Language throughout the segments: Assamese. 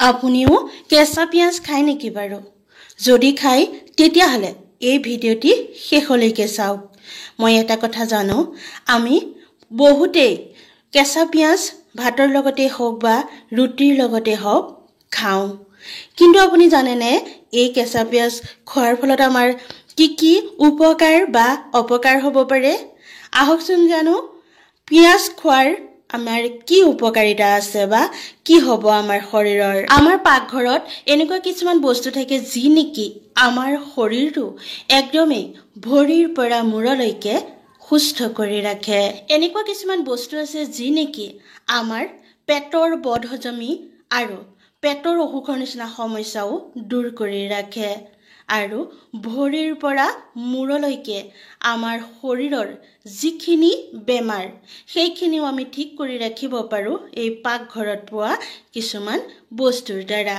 আপুনিও কেঁচা পিঁয়াজ খায় নেকি বাৰু? যদি খায় তেতিয়াহ'লে এই ভিডিঅ'টি শেষলৈকে চাওক। মই এটা কথা জানো, আমি বহুতেই কেঁচা পিঁয়াজ ভাতৰ লগতে হওক বা ৰুটিৰ লগতে হওক খাওঁ। কিন্তু আপুনি জানেনে এই কেঁচা পিঁয়াজ খোৱাৰ ফলত আমাৰ কি উপকাৰ বা অপকাৰ হ'ব পাৰে? আহকচোন জানো পিঁয়াজ খোৱাৰ আমাৰ কি উপকাৰিতা আছে বা কি হ'ব আমাৰ শৰীৰৰ। আমাৰ পাকঘৰত এনেকুৱা কিছুমান বস্তু থাকে যি নেকি আমাৰ শৰীৰটো একদমেই ভৰিৰ পৰা মূৰলৈকে সুস্থ কৰি ৰাখে। এনেকুৱা কিছুমান বস্তু আছে যি নেকি আমাৰ পেটৰ বদহজমি আৰু পেটৰ অসুখৰ নিচিনা সমস্যাও দূৰ কৰি ৰাখে আৰু ভৰিৰ পৰা মূৰলৈকে আমাৰ শৰীৰৰ যিখিনি বেমাৰ সেইখিনিও আমি ঠিক কৰি ৰাখিব পাৰোঁ এই পাকঘৰত পোৱা কিছুমান বস্তুৰ দ্বাৰা।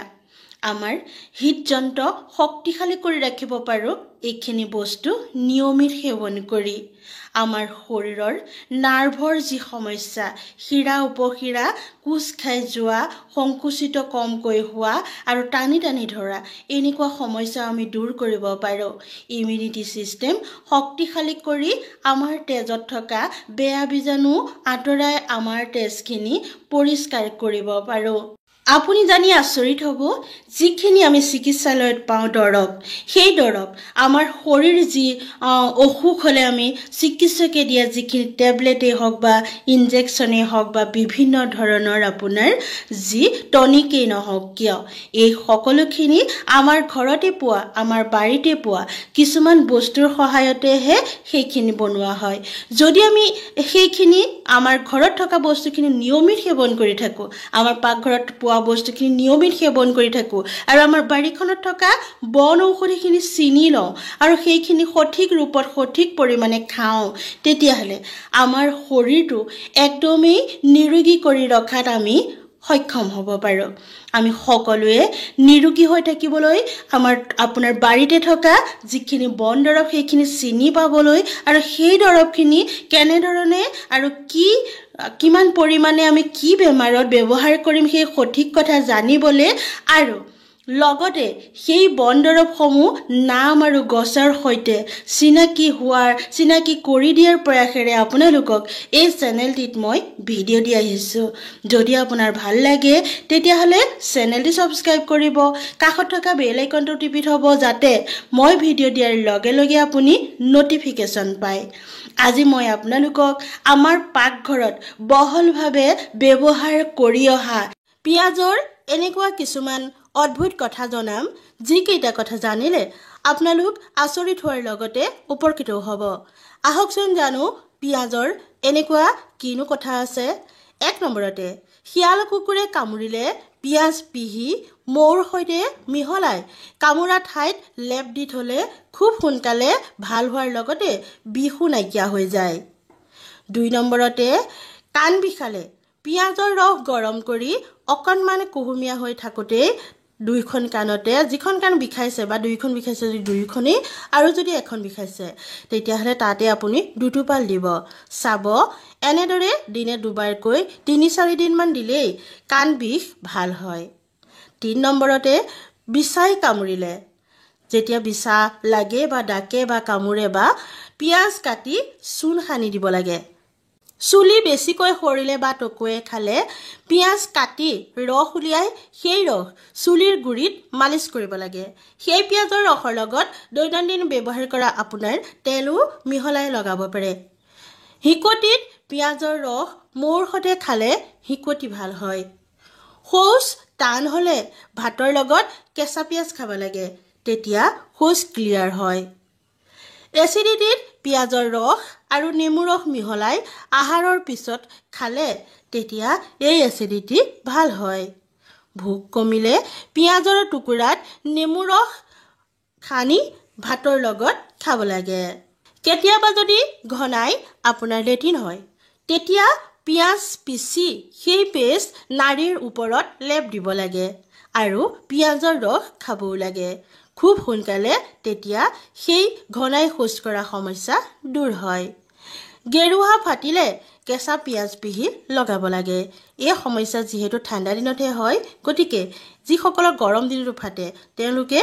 আমাৰ হৃদযন্ত্ৰ শক্তিশালী কৰি ৰাখিব পাৰোঁ এইখিনি বস্তু নিয়মিত সেৱন কৰি। আমাৰ শৰীৰৰ নাৰ্ভৰ যি সমস্যা, শিৰা উপশিৰা কোচ খাই যোৱা, সংকুচিত কমকৈ হোৱা আৰু টানি টানি ধৰা এনেকুৱা সমস্যা আমি দূৰ কৰিব পাৰোঁ। ইমিউনিটি ছিষ্টেম শক্তিশালী কৰি আমাৰ তেজত থকা বেয়া বীজাণু আঁতৰাই আমাৰ তেজখিনি পৰিষ্কাৰ কৰিব পাৰোঁ। আপুনি জানি আচৰিত হ'ব, যিখিনি আমি চিকিৎসালয়ত পাওঁ দৰৱ, সেই দৰৱ আমাৰ শৰীৰ যি অসুখ হ'লে আমি চিকিৎসকে দিয়া যিখিনি টেবলেটেই হওক বা ইনজেকশ্যনেই হওক বা বিভিন্ন ধৰণৰ আপোনাৰ যি টনিকেই নহওক কিয়, এই সকলোখিনি আমাৰ ঘৰতে পোৱা, আমাৰ বাৰীতে পোৱা কিছুমান বস্তুৰ সহায়তেহে সেইখিনি বনোৱা হয়। যদি আমি সেইখিনি আমাৰ ঘৰত থকা বস্তুখিনি নিয়মিত সেৱন কৰি থাকোঁ, আমাৰ পাকঘৰত পোৱা বস্তুখিনি নিয়মিত সেৱন কৰি থাকোঁ আৰু আমাৰ বাৰীখনত থকা বন ঔষধিখিনি চিনি লওঁ আৰু সেইখিনি সঠিক ৰূপত সঠিক পৰিমাণে খাওঁ, তেতিয়াহ'লে আমাৰ শৰীৰটো একদমেই নিৰোগী কৰি ৰখাত আমি সক্ষম হ'ব পাৰোঁ। আমি সকলোৱে নিৰোগী হৈ থাকিবলৈ আপোনাৰ বাৰীতে থকা যিখিনি বন দৰৱ সেইখিনি চিনি পাবলৈ আৰু সেই দৰৱখিনি কেনেধৰণে আৰু কিমান পৰিমাণে আমি কি বেমাৰত ব্যৱহাৰ কৰিম সেই সঠিক কথা জানিবলৈ আৰু লগতে সেই বন দৰৱসমূহ নাম আৰু গছৰ সৈতে চিনাকি কৰি দিয়াৰ প্ৰয়াসেৰে আপোনালোকক এই চেনেলটিত মই ভিডিঅ' দি আহিছোঁ। যদি আপোনাৰ ভাল লাগে তেতিয়াহ'লে চেনেলটি ছাবস্ক্ৰাইব কৰিব, কাষত থকা বেল আইকনটো টিপি থ'ব যাতে মই ভিডিঅ' দিয়াৰ লগে লগে আপুনি ন'টিফিকেশ্যন পায়। আজি মই আপোনালোকক আমাৰ পাকঘৰত বহলভাৱে ব্যৱহাৰ কৰি অহা পিঁয়াজৰ এনেকুৱা কিছুমান অদ্ভুত কথা জনাম, যিকেইটা কথা জানিলে আপোনালোক আচৰিত হোৱাৰ লগতে উপকৃতও হ'ব। আহকচোন জানো পিঁয়াজৰ এনেকুৱা কিনো কথা আছে। 1 নম্বৰতে, শিয়াল কুকুৰে কামুৰিলে পিঁয়াজ পিহি মৌৰ সৈতে মিহলাই কামোৰা ঠাইত লেপ দি থ'লে খুব সোনকালে ভাল হোৱাৰ লগতে বিষো নাইকিয়া হৈ যায়। 2 নম্বৰতে, কাণ বিষালে পিঁয়াজৰ ৰস গৰম কৰি অকণমান কুহুমীয়া হৈ থাকোঁতেই দুইখন কাণতে, যিখন কাণ বিষাইছে বা দুইখন বিষাইছে যদি দুইখনেই আৰু যদি এখন বিষাইছে তেতিয়াহ'লে তাতে আপুনি 2 টোপাল দিব। চাব এনেদৰে দিনে 2 বাৰকৈ 3-4 দিনমান দিলেই কাণ বিষ ভাল হয়। 3 নম্বৰতে, বিছাই কামুৰিলে, যেতিয়া বিছা লাগে বা ডাকে বা কামোৰে বা পিঁয়াজ কাটি চূণ সানি দিব লাগে। চুলি বেছিকৈ সৰিলে বা টকুৱে খালে পিঁয়াজ কাটি ৰস উলিয়াই সেই ৰস চুলিৰ গুৰিত মালিচ কৰিব লাগে। সেই পিঁয়াজৰ ৰসৰ লগত দৈনন্দিন ব্যৱহাৰ কৰা আপোনাৰ তেলো মিহলাই লগাব পাৰে। হিকটিত পিঁয়াজৰ ৰস মৌৰ সৈতে খালে হিকটি ভাল হয়। শৌচ টান হ'লে ভাতৰ লগত কেঁচা পিঁয়াজ খাব লাগে, তেতিয়া শৌচ ক্লিয়াৰ হয়। এচিডিটিত পিঁয়াজৰ ৰস আৰু নেমু ৰস মিহলাই আহাৰৰ পিছত খালে তেতিয়া এই এচিডিটি ভাল হয়। ভোক কমিলে পিঁয়াজৰ টুকুৰাত নেমু ৰস সানি ভাতৰ লগত খাব লাগে। কেতিয়াবা যদি ঘনাই আপোনাৰ লেট্ৰিন হয়, তেতিয়া পিঁয়াজ পিচি সেই পেষ্ট নাড়ীৰ ওপৰত লেপ দিব লাগে আৰু পিঁয়াজৰ ৰস খাবও লাগে। খুব সোনকালে তেতিয়া সেই ঘনাই শৌচ কৰা সমস্যা দূৰ হয়। গেৰুৱা ফাটিলে কেঁচা পিঁয়াজ পিহি লগাব লাগে। এই সমস্যা যিহেতু ঠাণ্ডা দিনতহে হয়, গতিকে যিসকলৰ গৰম দিনতো ফাটে তেওঁলোকে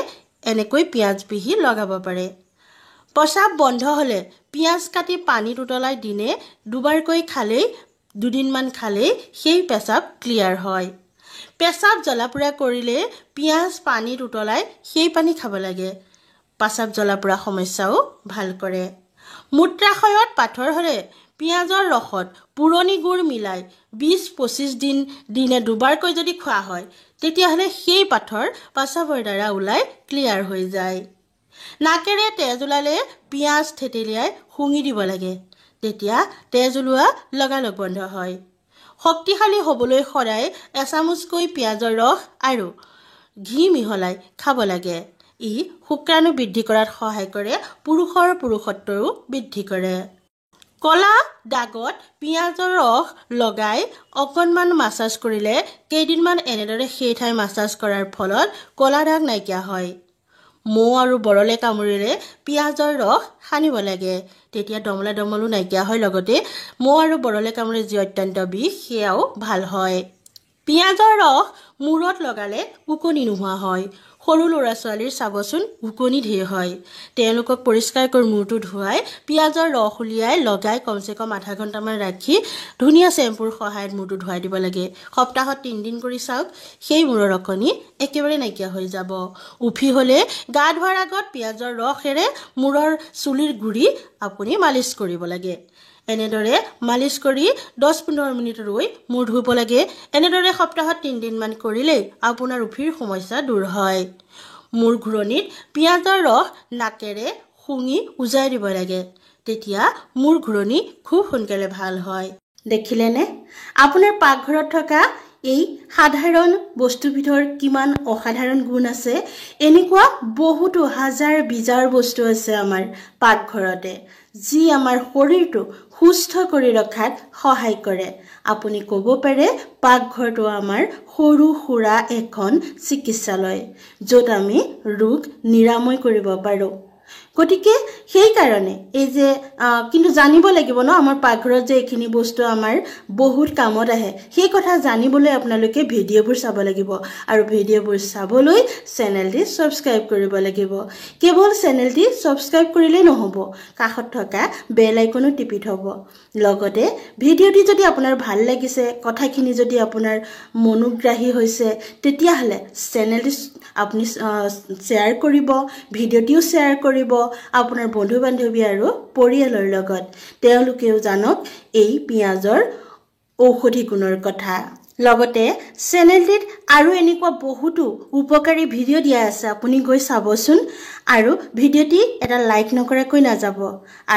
এনেকৈ পিঁয়াজ পিহি লগাব পাৰে। প্ৰস্ৰাৱ বন্ধ হ'লে পিঁয়াজ কাটি পানীত উতলাই দিনে দুবাৰকৈ খালেই দুদিনমান খালেই সেই পেচাব ক্লিয়াৰ হয়। পেচাব জ্বলা-পোৰা কৰিলে পিঁয়াজ পানীত উতলাই সেই পানী খাব লাগে। পেচাব জ্বলা-পোৰা সমস্যাও ভাল কৰে। মূত্ৰাশয়ত পাথৰ হ'লে পিঁয়াজৰ ৰসত পুৰণি গুড় মিলাই 20-25 দিনে দুবাৰকৈ যদি খোৱা হয় তেতিয়াহ'লে সেই পাথৰ পেচাবৰ দ্বাৰা ওলাই ক্লিয়াৰ হৈ যায়। নাকেৰে তেজ ওলালে পিঁয়াজ থেতেলিয়াই শুঙি দিব লাগে, তেতিয়া তেজ ওলোৱা লগালগ বন্ধ হয়। শক্তিশালী হ'বলৈ সদায় এচামুচকৈ পিঁয়াজৰ ৰস আৰু ঘি মিহলাই খাব লাগে। ই শুক্ৰাণু বৃদ্ধি কৰাত সহায় কৰে, পুৰুষৰ পুৰুষত্বও বৃদ্ধি কৰে। কলা দাগত পিঁয়াজৰ ৰস লগাই অকণমান মাছাজ কৰিলে কেইদিনমান এনেদৰে সেই ঠাই মাছাজ কৰাৰ ফলত কলা দাগ নাইকিয়া হয়। মৌ আৰু বৰলে কামুৰিলে পিঁয়াজৰ ৰস সানিব লাগে, তেতিয়া দমলা দমলো নাইকিয়া হয়, লগতে মৌ আৰু বৰলে কামুৰিলে যি অত্যন্ত বিষ সেয়াও ভাল হয়। পিঁয়াজৰ ৰস মূৰত লগালে ওকণি নোহোৱা হয়। সৰু ল'ৰা ছোৱালীৰ চাবচোন ওকণি ঢেৰ হয়। তেওঁলোকক পৰিষ্কাৰকৈ মূৰটো ধুৱাই পিঁয়াজৰ ৰস উলিয়াই লগাই কমচে কম আধা ঘণ্টামান ৰাখি ধুনীয়া চেম্পুৰ সহায়ত মূৰটো ধুৱাই দিব লাগে। সপ্তাহত 3 দিন কৰি চাওক, সেই মূৰৰ ওকণি একেবাৰে নাইকিয়া হৈ যাব। উফি হ'লে গা ধোৱাৰ আগত পিঁয়াজৰ ৰসেৰে মূৰৰ চুলিৰ গুৰি আপুনি মালিচ কৰিব লাগে। এনেদৰে মালিচ কৰি 10-15 মিনিট ৰৈ মূৰ ধুব লাগে। এনেদৰে সপ্তাহত 3 দিনমান কৰিলেই আপোনাৰ উফিৰ সমস্যা দূৰ হয়। মূৰ ঘূৰণিত পিঁয়াজৰ ৰস নাকেৰে শুঙি উজাই দিব লাগে, তেতিয়া মূৰ ঘূৰণি খুব সোনকালে ভাল হয়। দেখিলেনে আপোনাৰ পাকঘৰত থকা এই সাধাৰণ বস্তুবিধৰ কিমান অসাধাৰণ গুণ আছে। এনেকুৱা বহুতো হাজাৰ বিজাৰ বস্তু আছে আমাৰ পাকঘৰতে, যি আমাৰ শৰীৰটো সুস্থ কৰি ৰখাত সহায় কৰে। আপুনি ক'ব পাৰে পাকঘৰটো আমাৰ সৰু সুৰা এখন চিকিৎসালয়, য'ত আমি ৰোগ নিৰাময় কৰিব পাৰোঁ। গতিকে সেইকাৰণে এই যে কিন্তু জানিব লাগিব ন, আমাৰ পাকঘৰত যে এইখিনি বস্তু আমাৰ বহুত কামত আহে, সেই কথা জানিবলৈ আপোনালোকে ভিডিঅ'বোৰ চাব লাগিব। আৰু ভিডিঅ'বোৰ চাবলৈ চেনেলটি ছাবস্ক্ৰাইব কৰিব লাগিব। কেৱল চেনেলটি ছাবস্ক্ৰাইব কৰিলেই নহ'ব, কাষত থকা বেল আইকনো টিপি থ'ব। লগতে ভিডিঅ'টি যদি আপোনাৰ ভাল লাগিছে, কথাখিনি যদি আপোনাৰ মনোগ্ৰাহী হৈছে, তেতিয়াহ'লে চেনেলটি আপুনি শ্বেয়াৰ কৰিব, ভিডিঅ'টিও শ্বেয়াৰ কৰিব আপোনাৰ বন্ধু বান্ধৱী আৰু পৰিয়ালৰ লগত। তেওঁলোকেও জানক এই পিঁয়াজৰ ঔষধি গুণৰ কথা। লগতে চেনেলটিত আৰু এনেকুৱা বহুতো উপকাৰী ভিডিঅ' দিয়া আছে, আপুনি গৈ চাবচোন। আৰু ভিডিঅ'টি এটা লাইক নকৰাকৈ নাযাব,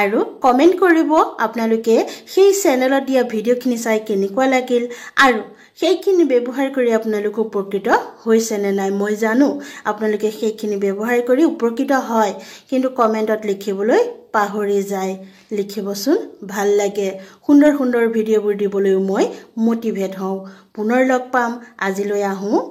আৰু কমেণ্ট কৰিব আপোনালোকে সেই চেনেলত দিয়া ভিডিঅ'খিনি চাই কেনেকুৱা লাগিল আৰু সেইখিনি ব্যৱহাৰ কৰি আপোনালোক উপকৃত হৈছে নে নাই। মই জানো আপোনালোকে সেইখিনি ব্যৱহাৰ কৰি উপকৃত হয়, কিন্তু কমেণ্টত লিখিবলৈ পাহৰি যায়। লিখিবচোন, ভাল লাগে। সুন্দৰ সুন্দৰ ভিডিঅ'বোৰ দিবলৈও মই মটিভেট হওঁ। পুনৰ লগ পাম। আজিলৈ আহোঁ।